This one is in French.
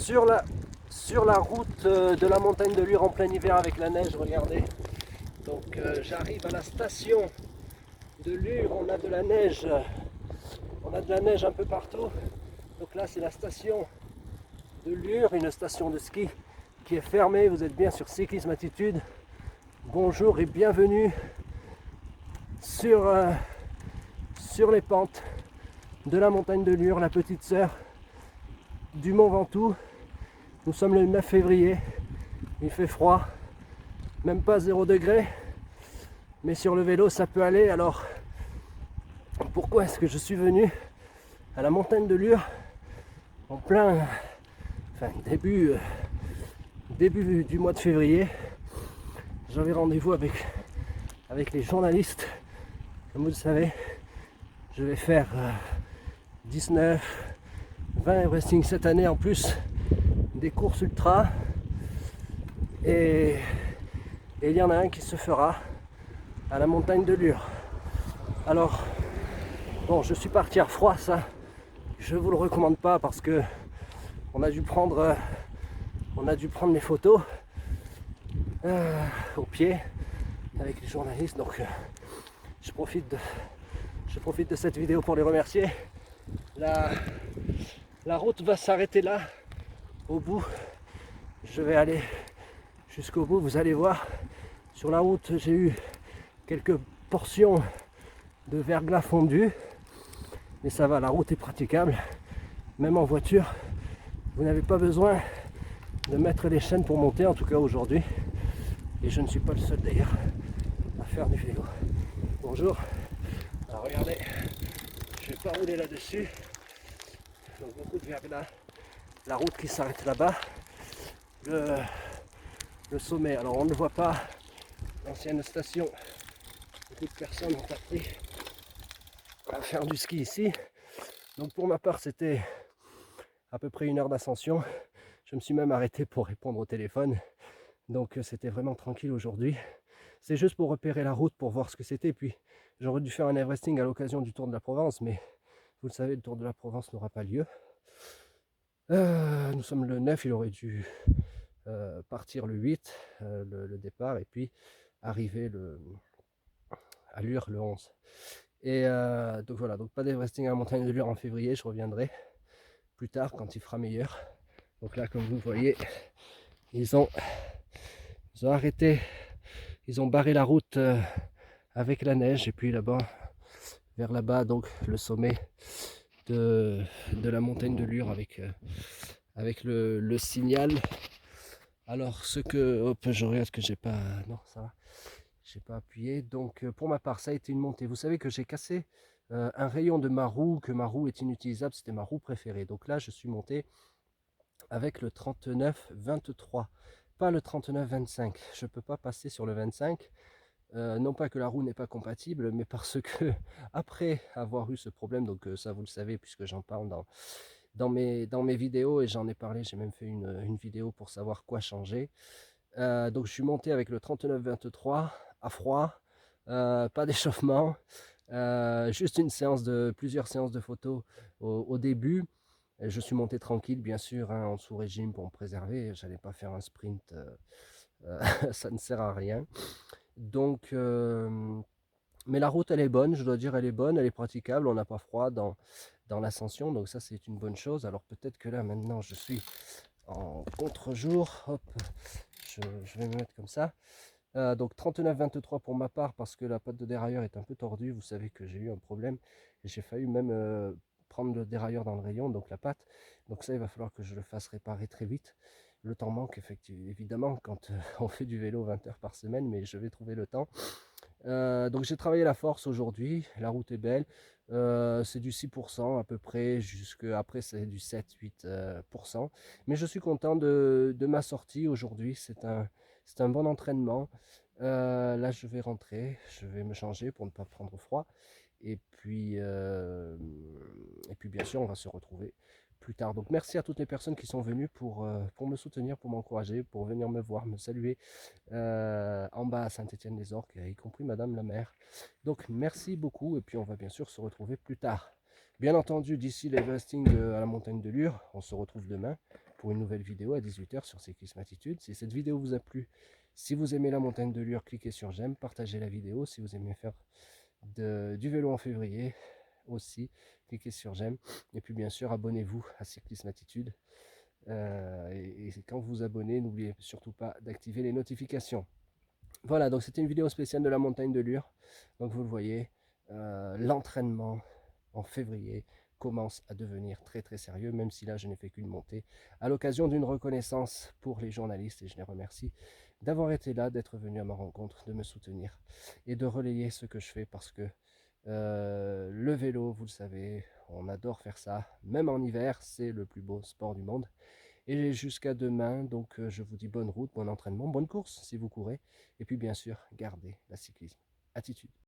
sur la route de la montagne de Lure en plein hiver avec la neige, regardez. Donc j'arrive à la station de Lure, on a de la neige un peu partout. Donc là c'est la station de Lure, une station de ski qui est fermée. Vous êtes bien sur Cyclisme Attitude. Bonjour et bienvenue sur les pentes de la montagne de Lure, la petite sœur du Mont Ventoux. Nous sommes le 9 février, il fait froid, même pas 0 degré, mais sur le vélo ça peut aller. Alors pourquoi est-ce que je suis venu à la montagne de Lure en plein début du mois de février? J'avais rendez-vous avec les journalistes. Comme vous le savez, je vais faire 19, 20 Everesting cette année, en plus des courses ultra, et il y en a un qui se fera à la montagne de Lure. Alors bon, je suis parti à froid, ça je vous le recommande pas, parce que on a dû prendre les photos au pied avec les journalistes. Donc je profite de cette vidéo pour les remercier. La route va s'arrêter là, au bout. Je vais aller jusqu'au bout, vous allez voir. Sur la route, j'ai eu quelques portions de verglas fondu, mais ça va, la route est praticable. Même en voiture, vous n'avez pas besoin de mettre les chaînes pour monter, en tout cas aujourd'hui. Et je ne suis pas le seul d'ailleurs à faire du vélo. Bonjour. Alors regardez, je vais pas rouler là-dessus. Donc beaucoup de verglas. La route qui s'arrête là-bas. Le sommet, alors on ne le voit pas. L'ancienne station. Beaucoup de personnes ont appris à faire du ski ici. Donc pour ma part, c'était à peu près 1 heure d'ascension. Je me suis même arrêté pour répondre au téléphone. Donc c'était vraiment tranquille aujourd'hui. C'est juste pour repérer la route, pour voir ce que c'était. Puis j'aurais dû faire un Everesting à l'occasion du Tour de la Provence, mais vous le savez, le Tour de la Provence n'aura pas lieu. Nous sommes le 9, il aurait dû partir le 8, le départ, et puis arriver à Lure le 11. Et donc voilà, donc pas d'Everesting à la montagne de Lure en février, je reviendrai plus tard quand il fera meilleur. Donc là, comme vous voyez, ils ont arrêté, ils ont barré la route avec la neige, et puis là-bas, vers là-bas, donc le sommet de la montagne de Lure avec le signal. Alors ce que, hop, je regarde que j'ai pas, non ça va, j'ai pas appuyé. Donc pour ma part, ça a été une montée. Vous savez que j'ai cassé un rayon de ma roue, que ma roue est inutilisable, c'était ma roue préférée. Donc là je suis monté avec le 39-23, pas le 39-25. Je peux pas passer sur le 25. Non pas que la roue n'est pas compatible, mais parce que après avoir eu ce problème, donc ça vous le savez puisque j'en parle dans mes vidéos, et j'en ai parlé, j'ai même fait une vidéo pour savoir quoi changer. Donc je suis monté avec le 39-23 à froid, pas d'échauffement, juste plusieurs séances de photos au début. Et je suis monté tranquille, bien sûr, hein, en sous-régime pour me préserver. J'allais pas faire un sprint, ça ne sert à rien. Donc, mais la route elle est bonne, je dois dire, elle est bonne, elle est praticable, on n'a pas froid dans l'ascension, donc ça c'est une bonne chose. Alors peut-être que là maintenant je suis en contre-jour, hop, je vais me mettre comme ça. Donc 39-23 pour ma part, parce que la patte de dérailleur est un peu tordue. Vous savez que j'ai eu un problème et j'ai failli même prendre le dérailleur dans le rayon, donc la patte. Donc ça, il va falloir que je le fasse réparer très vite. Le temps manque effectivement, évidemment, quand on fait du vélo 20 heures par semaine, mais je vais trouver le temps. Donc j'ai travaillé la force aujourd'hui, la route est belle, c'est du 6% à peu près, après c'est du 7-8%, mais je suis content de ma sortie aujourd'hui. C'est un bon entraînement. Là je vais rentrer, je vais me changer pour ne pas prendre froid, et puis bien sûr on va se retrouver plus tard. Donc merci à toutes les personnes qui sont venues pour me soutenir, pour m'encourager, pour venir me voir, me saluer en bas à Saint-Étienne-les-Orques, y compris Madame la maire. Donc merci beaucoup, et puis on va bien sûr se retrouver plus tard. Bien entendu, d'ici l'Everesting à la montagne de Lure, on se retrouve demain pour une nouvelle vidéo à 18 h sur Cyclisme Attitude. Si cette vidéo vous a plu, si vous aimez la montagne de Lure, cliquez sur j'aime, partagez la vidéo. Si vous aimez faire du vélo en février aussi, cliquez sur j'aime. Et puis bien sûr, abonnez-vous à Cyclisme Attitude. Et quand vous vous abonnez, n'oubliez surtout pas d'activer les notifications. Voilà, donc c'était une vidéo spéciale de la montagne de Lure. Donc vous le voyez, l'entraînement en février commence à devenir très très sérieux, même si là je n'ai fait qu'une montée, à l'occasion d'une reconnaissance pour les journalistes, et je les remercie d'avoir été là, d'être venus à ma rencontre, de me soutenir et de relayer ce que je fais, parce que le vélo, vous le savez, on adore faire ça, même en hiver, c'est le plus beau sport du monde. Et jusqu'à demain, donc je vous dis bonne route, bon entraînement, bonne course si vous courez, et puis bien sûr, gardez la cyclisme attitude.